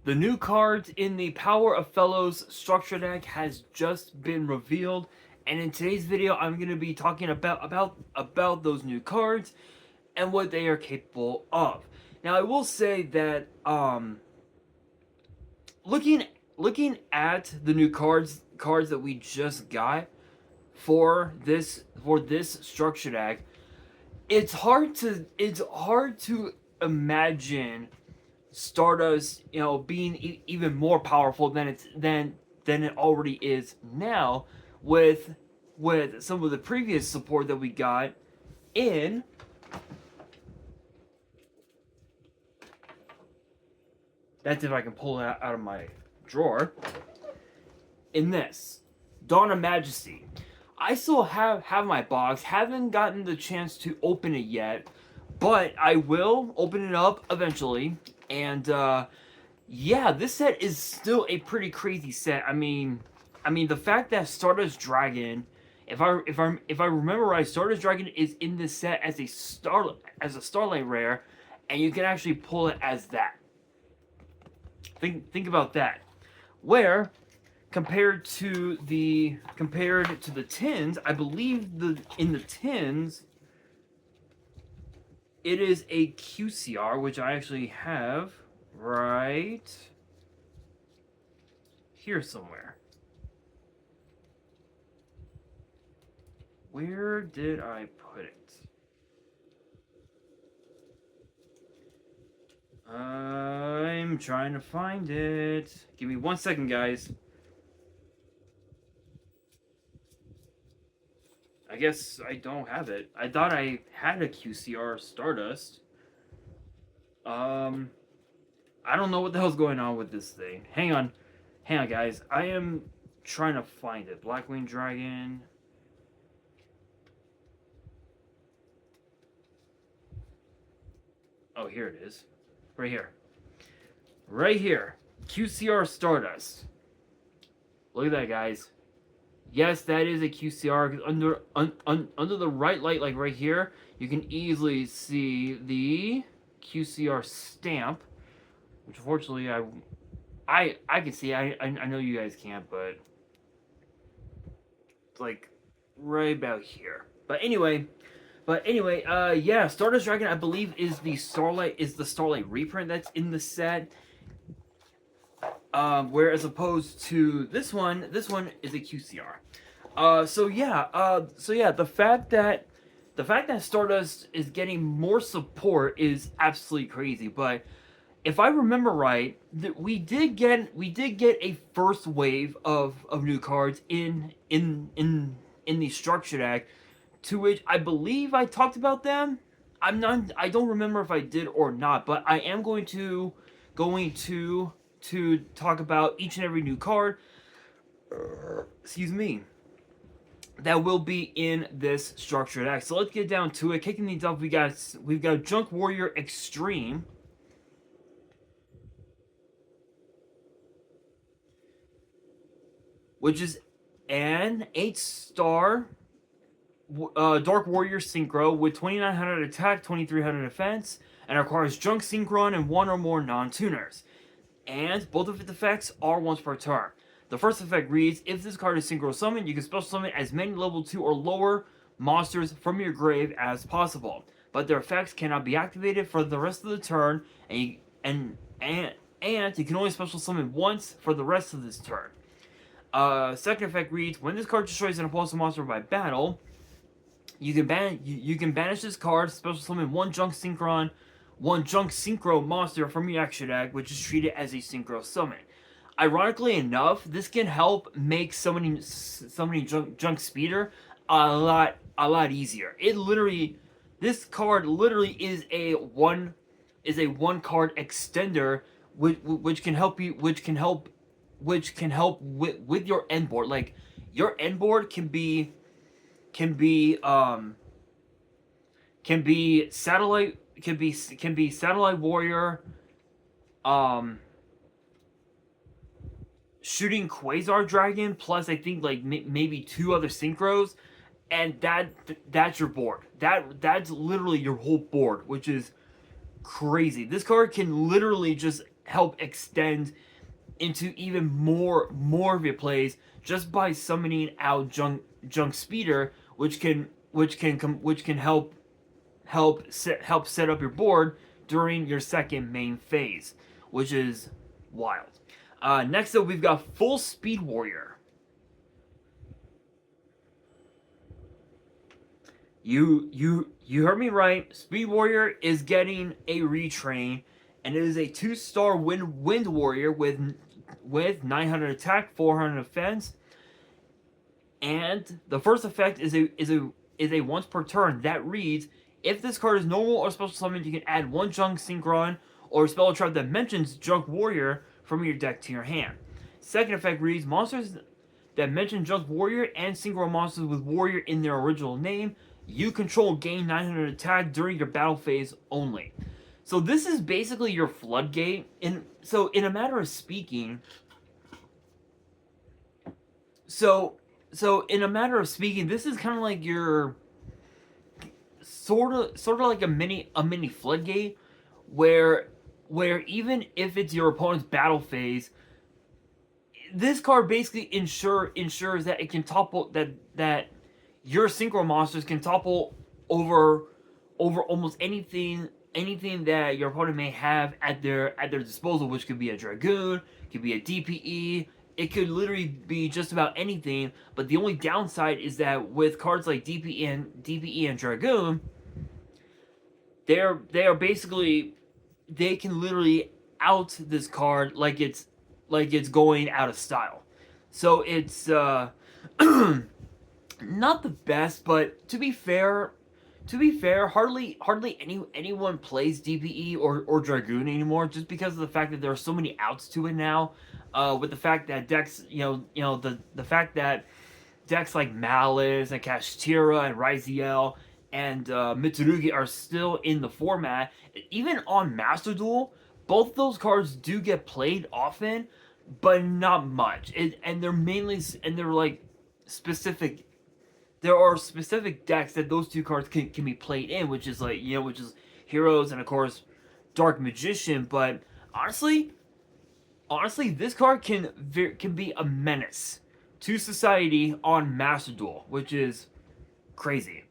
The new cards in the Power of Fellows structure deck has just been revealed, and in today's video I'm going to be talking about those new cards and what they are capable of. Now I will say that looking at the new cards that we just got for this structure deck, it's hard to imagine Stardust, being even more powerful than it already is now, with some of the previous support that we got in that's if I can pull it out of my drawer. In this Dawn of Majesty, I still have my box, haven't gotten the chance to open it yet, but I will open it up eventually. And yeah, this set is still a pretty crazy set. I mean the fact that Stardust Dragon, if I remember right, Stardust Dragon is in this set as a Starlight rare, and you can actually pull it as that. Think about that. Where compared to the tins, I believe in the tins it is a QCR, which I actually have right here somewhere. Where did I put it? I'm trying to find it. Give me 1 second, guys. I guess I don't have it. I thought I had a QCR Stardust. I don't know what the hell's going on with this thing. Hang on, guys. I am trying to find it. Blackwing Dragon. Oh, here it is. Right here. Right here. QCR Stardust. Look at that, guys. Yes, that is a QCR. Under the right light, like right here, you can easily see the QCR stamp, which unfortunately I can see. I know you guys can't, but it's like right about here. But anyway, yeah, Stardust Dragon, I believe, is the Starlight reprint that's in the set. Whereas opposed to this one is a QCR. So yeah, the fact that Stardust is getting more support is absolutely crazy. But if I remember right, we did get a first wave of new cards in the structure deck, to which I believe I talked about them. I don't remember if I did or not, but I am going to talk about each and every new card, excuse me, that will be in this structure deck. So let's get down to it. Kicking these off, we've got Junk Warrior Extreme, which is an 8-star Dark Warrior Synchro with 2900 attack, 2300 defense, and requires Junk Synchron and one or more non-tuners. And both of its effects are once per turn. The first effect reads, if this card is synchro summoned, you can special summon as many level 2 or lower monsters from your grave as possible. But their effects cannot be activated for the rest of the turn, and you can only special summon once for the rest of this turn. Second effect reads, when this card destroys an opposing monster by battle, you can banish this card, special summon one Junk Synchro monster from your action deck, which is treated as a Synchro summon. Ironically enough, this can help make summoning Junk Speeder a lot easier. This card literally is a one card extender, which can help with your end board. Like, your end board can be satellite warrior, shooting Quasar Dragon, plus I think like maybe 2 other synchros, and that's your board. That's literally your whole board, which is crazy. This card can literally just help extend into even more of your plays just by summoning out Junk Speeder, which can help set up your board during your second main phase, which is wild. Next up, we've got Full Speed Warrior. You heard me right. Speed Warrior is getting a retrain, and it is a 2-star wind warrior with 900 attack, 400 defense, and the first effect is a once per turn that reads: if this card is normal or special summon, you can add one Junk Synchron or spell or trap that mentions Junk Warrior from your deck to your hand. Second effect reads: monsters that mention Junk Warrior and Synchro monsters with Warrior in their original name you control gain 900 attack during your battle phase only. So this is basically your floodgate. In a matter of speaking, so in a matter of speaking, this is kind of like your sort of like a mini floodgate, where even if it's your opponent's battle phase, this card basically ensures that it can topple that your synchro monsters can topple over almost anything that your opponent may have at their disposal, which could be a Dragoon, could be a DPE, it could literally be just about anything. But the only downside is that with cards like DPE and Dragoon, they are basically, they can literally out this card like it's going out of style. So it's not the best, but to be fair, hardly anyone plays DPE or Dragoon anymore, just because of the fact that there are so many outs to it now. With the fact that decks, the fact that decks like Malice and Kashtira and Raziel and Mitsurugi are still in the format. Even on Master Duel, both those cards do get played often, but not much. And they're like specific. There are specific decks that those two cards can be played in, which is Heroes and of course Dark Magician. But honestly, this card can be a menace to society on Master Duel, which is crazy.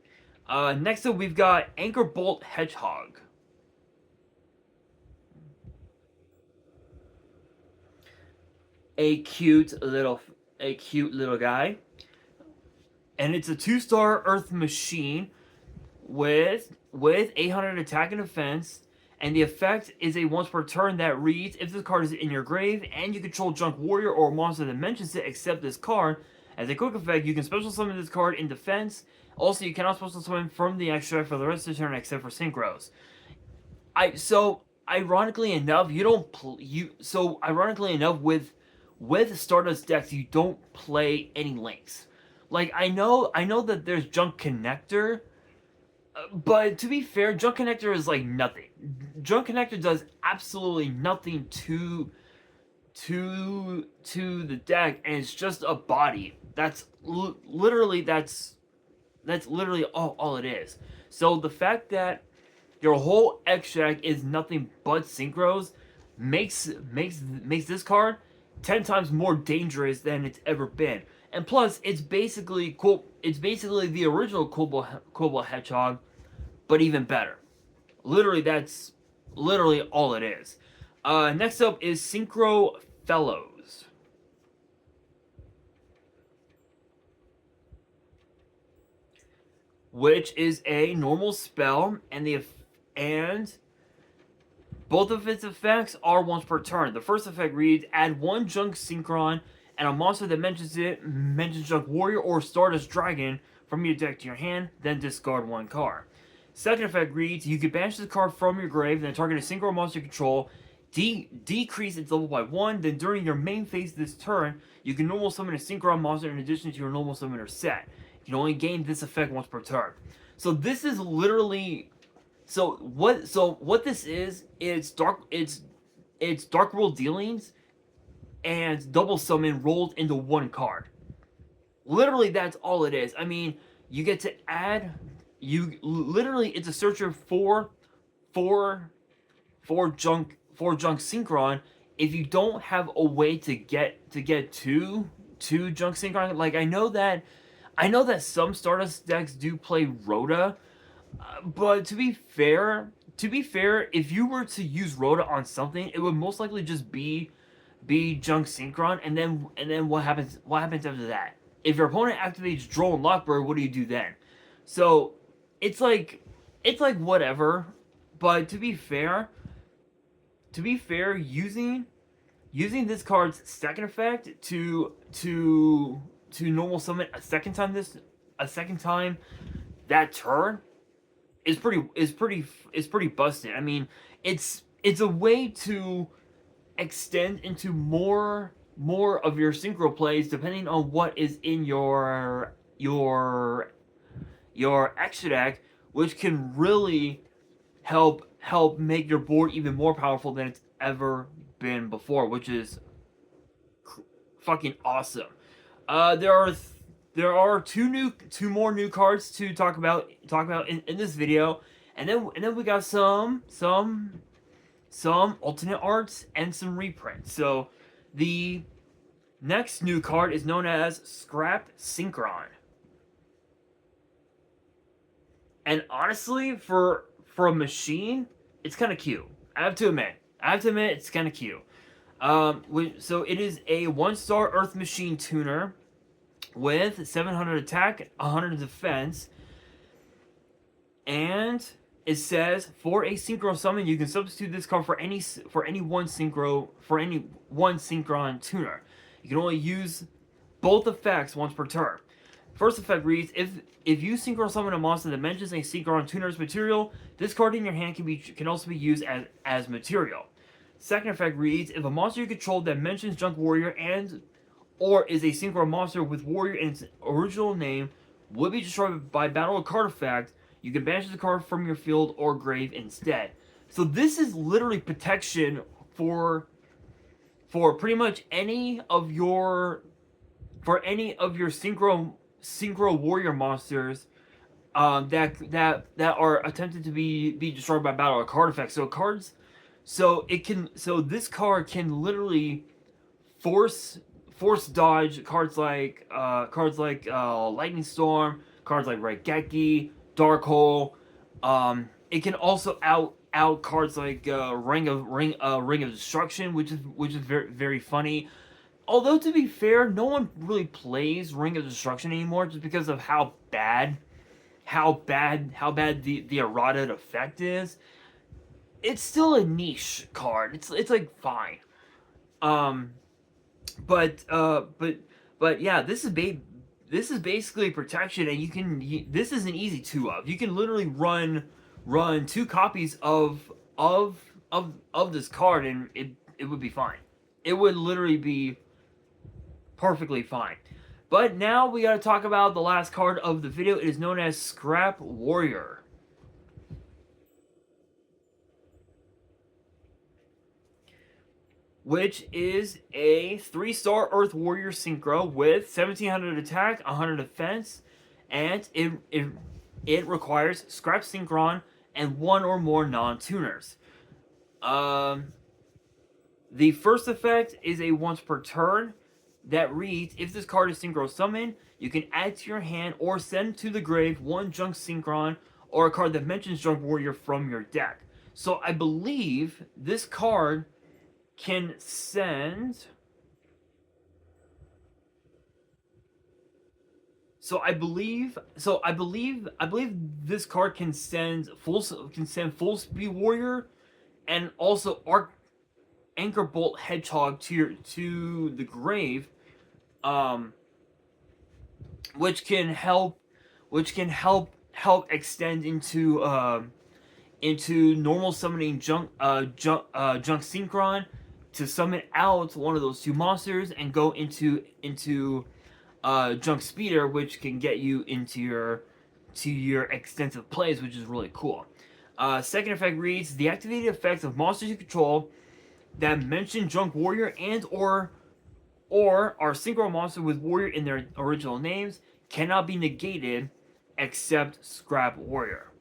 Next up, we've got Anchor Bolt Hedgehog. A cute little guy. And it's a 2-star Earth Machine with 800 attack and defense. And the effect is a once per turn that reads: if this card is in your grave and you control Junk Warrior or a monster that mentions it except this card, as a quick effect, you can special summon this card in defense. Also, you cannot special summon from the extract for the rest of the turn except for synchros. Ironically enough, with Stardust decks, you don't play any links. Like, I know that there's Junk Connector, but to be fair, Junk Connector is like nothing. Junk Connector does absolutely nothing to the deck, and it's just a body. That's literally all it is. So the fact that your whole extract is nothing but synchros makes this card 10 times more dangerous than it's ever been. And plus, it's basically cool. It's basically the original Kobold Hedgehog, but even better. Literally, that's literally all it is. Next up is Synchro Fellows, which is a normal spell, and both of its effects are once per turn. The first effect reads: add one Junk Synchron and a monster that mentions Junk Warrior or Stardust Dragon from your deck to your hand, then discard one card. Second effect reads: you can banish this card from your grave, then target a synchro monster you control, decrease its level by 1, then during your main phase this turn, you can normal summon a synchro monster in addition to your normal summoner set. You can only gain this effect once per turn. So this is literally... So what this is, it's Dark World Dealings and double summon rolled into one card. Literally, that's all it is. I mean, you get to add, it's a searcher for Junk Synchron, if you don't have a way to get to Junk Synchron, like I know that some Stardust decks do play Rhoda, but to be fair, if you were to use Rhoda on something, it would most likely just be Junk Synchron, and then what happens after that? If your opponent activates Droll and Lockbird, what do you do then? So it's like whatever. But to be fair, using this card's second effect to normal summon a second time that turn is pretty busted. I mean, it's a way to extend into more of your synchro plays depending on what is in your extra deck, which can really help make your board even more powerful than it's ever been before, which is fucking awesome. There are two more new cards to talk about in this video, and then we got some alternate arts and some reprints. So the next new card is known as Scrap Synchron. And honestly, for a machine, it's kind of cute. I have to admit, it's kind of cute. So it is a 1-star Earth Machine tuner with 700 attack, 100 defense, and it says for a synchro summon, you can substitute this card for any one synchron tuner. You can only use both effects once per turn. First effect reads: if you synchro summon a monster that mentions a synchron tuner's material, this card in your hand can also be used as material. Second effect reads: if a monster you control that mentions Junk Warrior and or is a synchro monster with Warrior in its original name will be destroyed by battle or card effect, you can banish the card from your field or grave instead. So this is literally protection for pretty much any of your synchro warrior monsters that are attempted to be destroyed by battle or card effect. So this card can literally force dodge cards like Lightning Storm, cards like Raigeki, Dark Hole. It can also out cards like Ring of Destruction, which is very very funny. Although to be fair, no one really plays Ring of Destruction anymore, just because of how bad the errata effect is. It's still a niche card. It's like fine. But yeah, this is basically protection, and this is an easy 2-of. You can literally run 2 copies of this card, and it would be fine. It would literally be perfectly fine. But now we gotta talk about the last card of the video. It is known as Scrap Warrior. Which is a 3-star Earth Warrior Synchro with 1700 attack, 100 defense, and it requires Scrap Synchron and 1 or more non-tuners. The first effect is a once per turn that reads: if this card is synchro summoned, you can add to your hand or send to the grave 1 Junk Synchron or a card that mentions Junk Warrior from your deck. So I believe this card can send. I believe this card can send full speed warrior and also anchor bolt hedgehog to the grave, which can help extend into normal summoning junk synchron to summon out one of those 2 monsters and go into Junk Speeder, which can get you into your extensive plays, which is really cool. Second effect reads: the activated effects of monsters you control that mention Junk Warrior and or are synchro monster with Warrior in their original names cannot be negated except Scrap Warrior.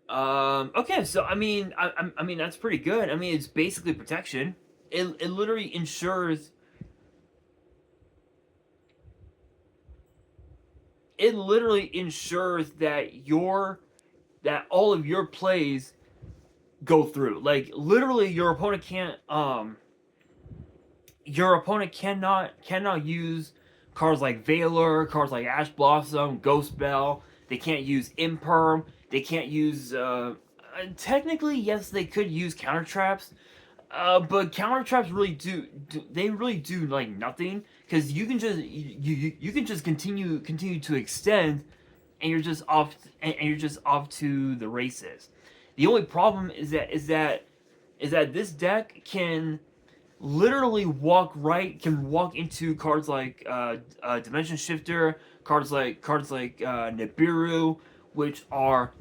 Okay, so I mean that's pretty good. I mean, it's basically protection. it literally ensures that all of your plays go through. Like literally, your opponent cannot use cards like Valor, cards like Ash Blossom, Ghost Bell. They can't use Imperm. They can't use. Technically, yes, they could use counter traps. But counter traps really they really do like nothing because you can just continue to extend, and you're just off to the races. The only problem is that this deck can literally can walk into cards like Dimension Shifter, cards like Nibiru, which are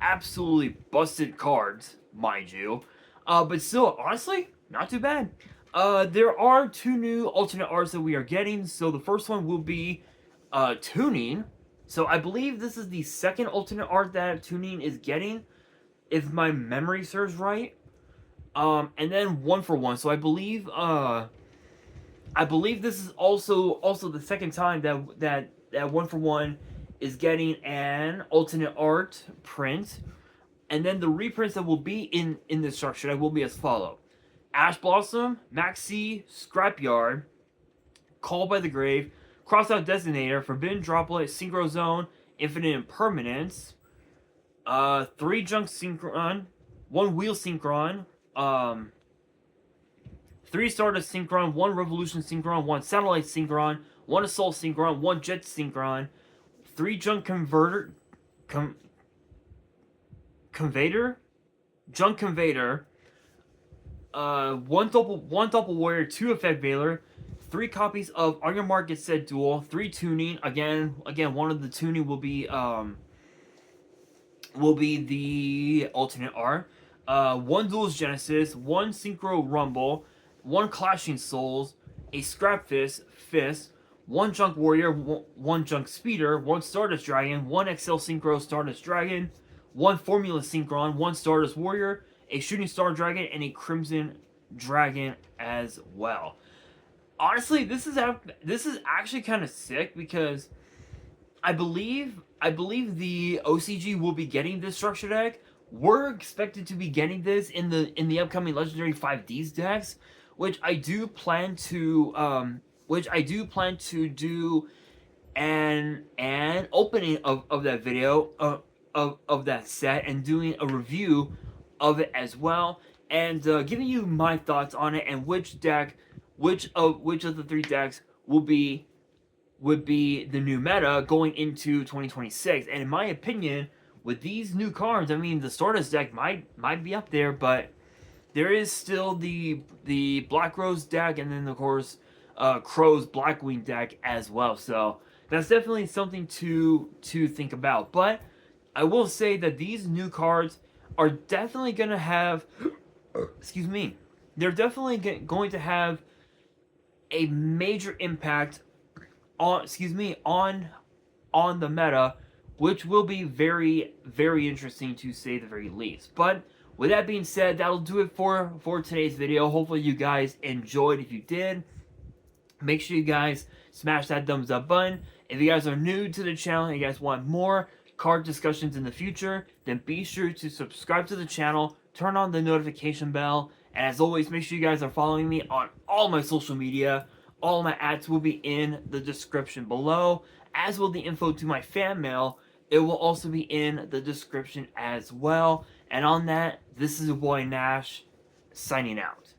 absolutely busted cards, mind you. But still, honestly, not too bad. There are two new alternate arts that we are getting. So the first one will be tuning. So I believe this is the second alternate art that tuning is getting, if my memory serves right. And then 1-for-1. So I believe this is also the second time that 1-for-1 is getting an alternate art print. And then the reprints that will be in this structure will be as follow: Ash Blossom, Maxi, Scrapyard, Call by the Grave, Crossout Designator, Forbidden Droplet, Synchro Zone, Infinite Impermanence, 3 Junk Synchron, 1 Wheel Synchron, 3 Stardust Synchron, 1 Revolution Synchron, 1 Satellite Synchron, 1 Assault Synchron, 1 Jet Synchron, 3 Junk Convader, Junk Convader, 1 Double Warrior, 2 Effect Veiler, 3 copies of On Your Mark Get Set Duel, 3 Tuning. Again, one of the tuning will be the alternate art. 1 Duel's Genesis, 1 Synchro Rumble, 1 Clashing Souls, a Scrap Fist, 1 Junk Warrior, 1 Junk Speeder, 1 Stardust Dragon, 1 XL Synchro Stardust Dragon, 1 Formula Synchron, 1 Stardust Warrior, a Shooting Star Dragon, and a Crimson Dragon as well. Honestly, this is actually kind of sick because I believe the OCG will be getting this structure deck. We're expected to be getting this in the upcoming Legendary 5Ds decks, which I do plan to do an opening of that video of that set and doing a review of it as well, and giving you my thoughts on it and which of the 3 decks would be the new meta going into 2026. And in my opinion, with these new cards, I mean, the Stardust deck might be up there, but there is still the Black Rose deck, and then of course Crow's Blackwing deck as well. So that's definitely something to think about. But I will say that these new cards are definitely gonna have excuse me, they're definitely going to have a major impact on the meta, which will be very, very interesting to say the very least. But with that being said, that'll do it for today's video. Hopefully you guys enjoyed. If you did, make sure you guys smash that thumbs up button. If you guys are new to the channel and you guys want more card discussions in the future, then be sure to subscribe to the channel, turn on the notification bell, and as always, make sure you guys are following me on all my social media. All my ads will be in the description below, as will the info to my fan mail. It will also be in the description as well. And on that, this is your boy Nash, signing out.